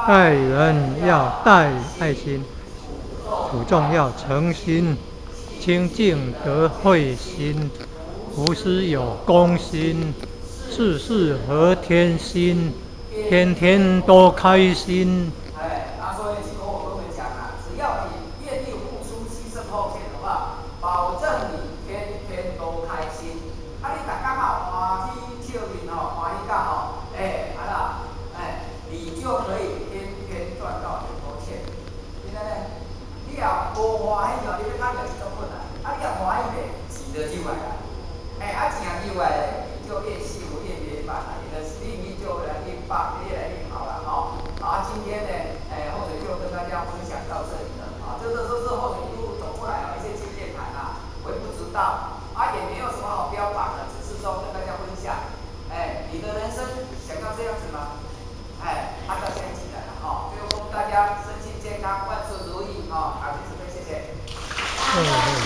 待人要带爱心，主众要诚心，清净得慧心，无私有公心，事事和天心，天天都开心。所以其实我们讲啊，只要你愿意付出、牺牲、奉献的话，保证你天天都开心。你大家欢喜笑面欢喜到你就可以天天赚到很多钱。因为呢，你要无欢喜你要看到是种困难。你要欢喜的，钱就进来了。钱进来了，你就越幸福越满了，你的命运就越来越棒，越来越好了今天呢，后者就跟大家分享到这里了这都是后者一路走过来一些经验谈我也不知道也没有什么好标榜的，只是说跟大家分享。你的人生想要这样子吗？按照现在起来了最后祝大家身心健康，万事如意谢谢。